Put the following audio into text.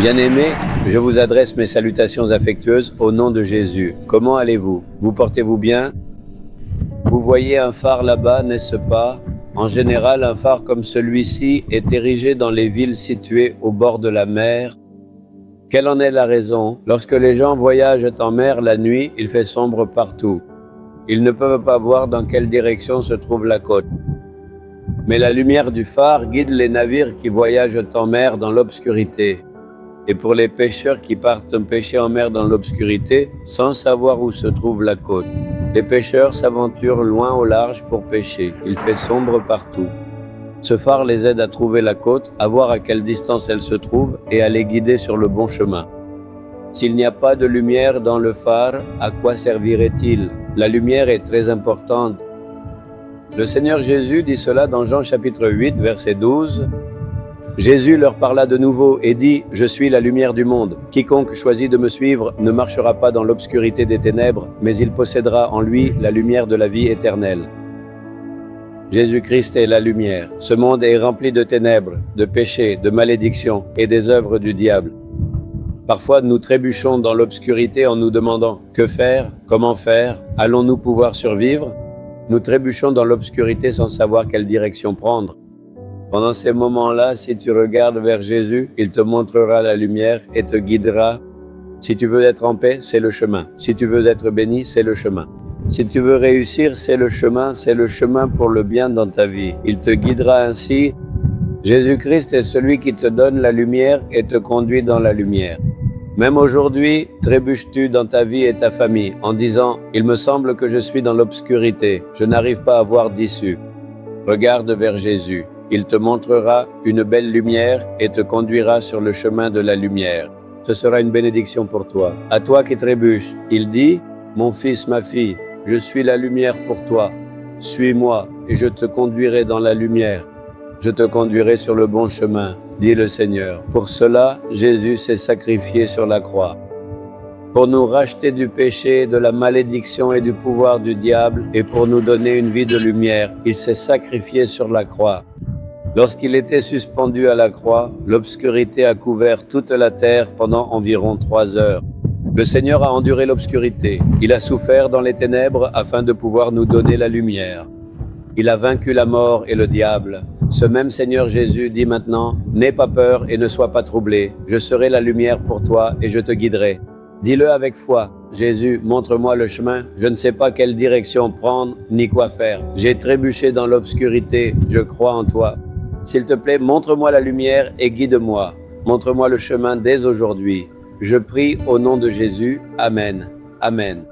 Bien-aimés, je vous adresse mes salutations affectueuses au nom de Jésus. Comment allez-vous? Vous portez-vous bien? Vous voyez un phare là-bas, n'est-ce pas? En général, un phare comme celui-ci est érigé dans les villes situées au bord de la mer. Quelle en est la raison? Lorsque les gens voyagent en mer la nuit, il fait sombre partout. Ils ne peuvent pas voir dans quelle direction se trouve la côte. Mais la lumière du phare guide les navires qui voyagent en mer dans l'obscurité. Et pour les pêcheurs qui partent pêcher en mer dans l'obscurité, sans savoir où se trouve la côte, les pêcheurs s'aventurent loin au large pour pêcher. Il fait sombre partout. Ce phare les aide à trouver la côte, à voir à quelle distance elle se trouve et à les guider sur le bon chemin. S'il n'y a pas de lumière dans le phare, à quoi servirait-il? La lumière est très importante. Le Seigneur Jésus dit cela dans Jean chapitre 8, verset 12. Jésus leur parla de nouveau et dit « Je suis la lumière du monde. Quiconque choisit de me suivre ne marchera pas dans l'obscurité des ténèbres, mais il possédera en lui la lumière de la vie éternelle. » Jésus-Christ est la lumière. Ce monde est rempli de ténèbres, de péchés, de malédictions et des œuvres du diable. Parfois, nous trébuchons dans l'obscurité en nous demandant « Que faire? Comment faire? Allons-nous pouvoir survivre ?» Nous trébuchons dans l'obscurité sans savoir quelle direction prendre. Pendant ces moments-là, si tu regardes vers Jésus, il te montrera la lumière et te guidera. Si tu veux être en paix, c'est le chemin. Si tu veux être béni, c'est le chemin. Si tu veux réussir, c'est le chemin pour le bien dans ta vie. Il te guidera ainsi. Jésus-Christ est celui qui te donne la lumière et te conduit dans la lumière. Même aujourd'hui, trébuches-tu dans ta vie et ta famille en disant « Il me semble que je suis dans l'obscurité, je n'arrive pas à voir d'issue ». Regarde vers Jésus. Il te montrera une belle lumière et te conduira sur le chemin de la lumière. Ce sera une bénédiction pour toi. À toi qui trébuches, il dit « Mon fils, ma fille, je suis la lumière pour toi. Suis-moi et je te conduirai dans la lumière. Je te conduirai sur le bon chemin, dit le Seigneur. » Pour cela, Jésus s'est sacrifié sur la croix. Pour nous racheter du péché, de la malédiction et du pouvoir du diable, et pour nous donner une vie de lumière, il s'est sacrifié sur la croix. Lorsqu'il était suspendu à la croix, l'obscurité a couvert toute la terre pendant environ 3 heures. Le Seigneur a enduré l'obscurité. Il a souffert dans les ténèbres afin de pouvoir nous donner la lumière. Il a vaincu la mort et le diable. Ce même Seigneur Jésus dit maintenant, « N'aie pas peur et ne sois pas troublé. Je serai la lumière pour toi et je te guiderai. » Dis-le avec foi. « Jésus, montre-moi le chemin. Je ne sais pas quelle direction prendre ni quoi faire. J'ai trébuché dans l'obscurité. Je crois en toi. S'il te plaît, montre-moi la lumière et guide-moi. Montre-moi le chemin dès aujourd'hui. Je prie au nom de Jésus. Amen. Amen.